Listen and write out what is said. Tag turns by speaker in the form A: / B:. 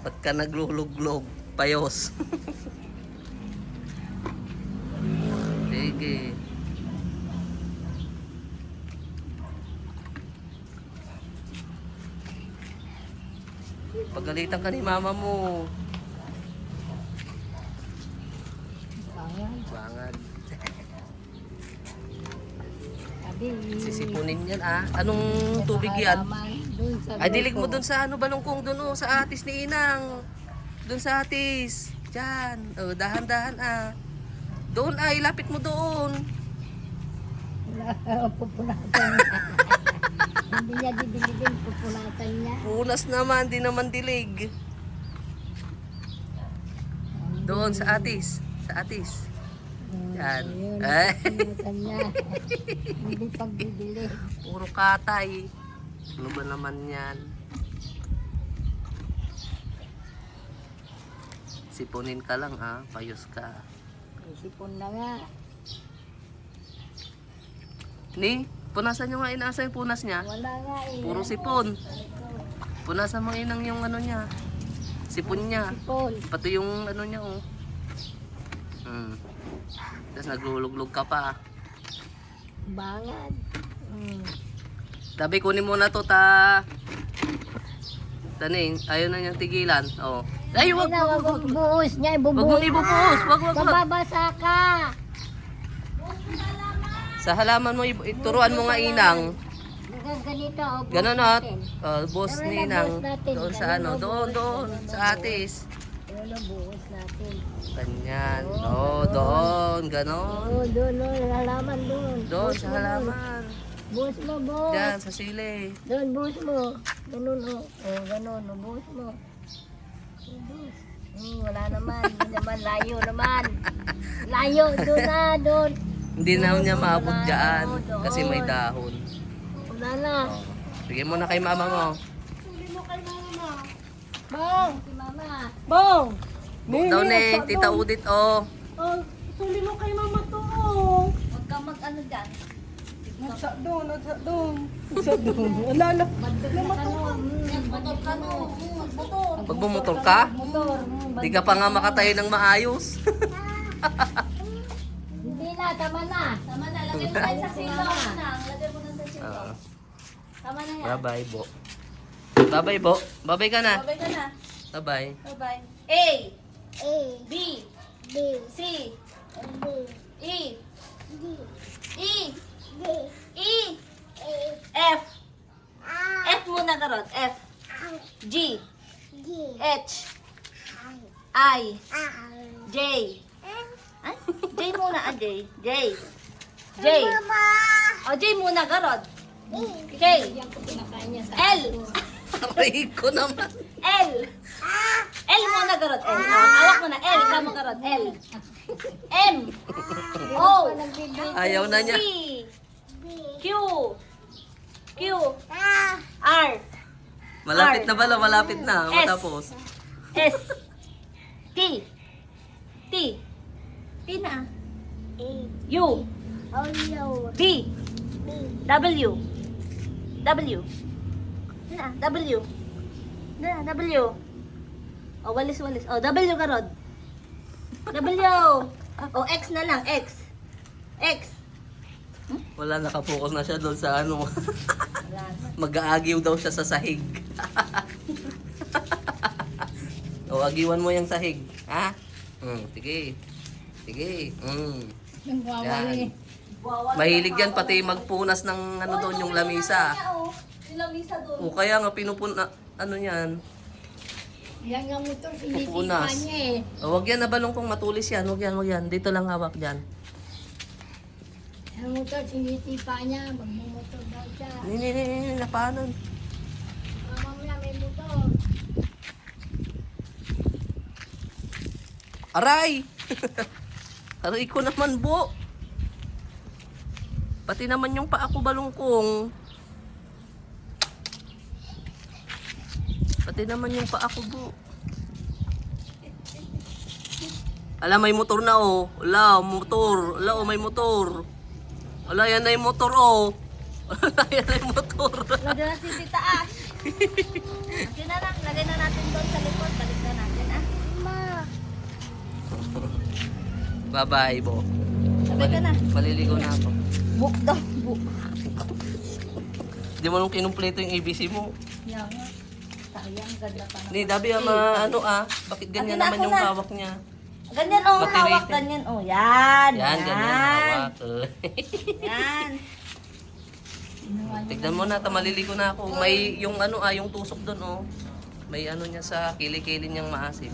A: Ba't ka nagluluglog? Payos. Sige. Pagalitan ka ni mama mo. Bangad. Sisipunin yan ah. Anong tubig yan? Ay, dilig mo dun sa ano, balongkong dun oh, sa atis ni Inang. Dun sa atis. Diyan. Oh, dahan-dahan ah. Doon ay, lapit mo doon.
B: Pupunatan niya. Hindi niya didiligin, pupunatan niya.
A: Punas naman, di naman dilig. Doon sa atis. Sa atis. Yan. Ay.
B: Pupunatan niya. Hindi pagdidilig.
A: Puro katay. Ano ba naman yan? Sipunin ka lang ha, payos ka.
B: Sipon na nga.
A: Ni, punasan nyo nga inasa yung punas niya.
B: Wala nga eh.
A: Puro sipon. Punasan mo inang yung ano niya. Sipon niya.
B: Sipon.
A: Pati yung ano niya oh. Tapos nagluluglog ka pa.
B: Bangad.
A: Tabi, kunin mo na to ta. Taning, ayaw na niyang tigilan. Oh. Ay, wag
B: Wag buhos niya,
A: Wag
B: ibubuhos.
A: mong ibubuhos. Wag.
B: Kababasa ka.
A: Sa halaman mo, ituruan mo nga inang.
B: Ganito, oh, buhos
A: Ganon at
B: natin.
A: boss
B: Pero
A: ni
B: na
A: inang.
B: buhos natin.
A: Doon sa ano, doon. Sa atis.
B: Pero na buhos natin.
A: Ganyan. Oh, doon. Ganon.
B: Doon, halaman doon.
A: Doon sa halaman.
B: Buhos mo, buhos.
A: Diyan, sa sili.
B: Doon, buhos mo. Ganun, oh. Oh, ganun, oh, buhos mo. Buhos. Wala naman. Hindi naman, layo naman. Layo, doon na, doon.
A: Hindi na niya maabot dyan. Kasi may dahon.
B: Wala na.
A: Oh. Bigyan mo na kay mama mo.
B: Bong! Si mama.
C: Bong!
A: Buk daw ni Tita Udit oh.
C: Oh, suli mo kay mama to. Oh.
B: Huwag ka mag-ano dyan.
C: Nagsa doon. Nagsa doon. Wala na.
B: Motor ka no. Motor.
A: Pag bumotor ka,
B: Motor.
A: di ka pa nga makatayo ng maayos.
B: Hindi na, tama na. Tama na. Lagay mo na sa silo. Lagay mo na sa silo.
A: Ah,
B: Tama na yan.
A: bye-bye, Bo. Bye-bye, Bo. Bye-bye ka na.
B: Babay ka na.
A: Bye-bye.
B: Bye-bye. A.
D: A,
B: B.
D: B,
B: C.
D: B,
B: E.
D: D,
B: E.
D: D,
B: E.
D: A,
B: F.
D: R,
B: F muna karot. F.
D: R,
B: G.
D: D,
B: H.
D: I,
B: I.
D: R,
B: J.
D: N,
B: Ay? J muna. J. J. J.
D: Mama,
B: O, J muna karot.
D: E,
B: K. L.
A: Aray ko naman.
B: L. L muna karot. L. Awak mo na. L. Ikaw mo karot. L. M. O.
A: Ayaw na niya.
B: P.
D: B,
B: Q. Q.
D: R,
B: R.
A: Malapit na pala, malapit na.
B: S.
A: Matapos.
B: S. T. T. T na.
D: A,
B: U.
D: O, U,
B: V.
D: B,
B: W. W. Na, W. Na, W. O, walis. O, W ka, Rod. W. O, X na lang, X. X.
A: Wala, nakapokus na siya doon sa ano.
B: Wala na.
A: Mag-aagiw daw siya sa sahig. O, agiwan mo yung sahig. Ha? Sige. Sige.
B: Yung
A: Yan. Mahilig yan pati magpunas ng ano doon yung lamisa.
B: Yung lamisa doon.
A: O kaya nga pinupuna, ano yan.
B: Yan nga motor,
A: Pupunas.
B: sinisipa niya eh.
A: O, wag yan, nabalong kong matulis yan. Wag yan. Dito lang hawak dyan.
B: Yung motor, sinisipa niya. Magmumotor daw siya.
A: Nini, paano?
B: Mamaya may motor.
A: Aray! Aray ko naman, Bo. Pati naman yung paa ko balongkong. Pati naman yung paa ko, Bo. Ala, may motor na oh. Ala, motor. Ala, oh, may motor. Wala, yan na yung motor, oh. Wala, yan na yung motor.
B: Lagyan na si taas. Okay na lang. Lagay na natin doon sa likod. Balik na natin, ah.
D: Ma.
A: Bye-bye, Bo.
B: Sabay ka na.
A: Maliligo na ako.
B: Book daw. Book.
A: Di mo nung kinumpleto yung ABC mo.
B: Yan nga. Sayang, ganda pa naman.
A: Ni Dabi, bakit ganyan
B: Akin na,
A: naman
B: ako
A: yung
B: na.
A: hawak niya?
B: Ganyan, oh.
A: Motivated.
B: Hawak, ganyan, oh. Yan.
A: Yan, ganyan hawak.
B: Yan.
A: Tignan mo na, maliligo na ako. May yung yung tusok doon, oh. May ano niya sa kilikili niyang maasim.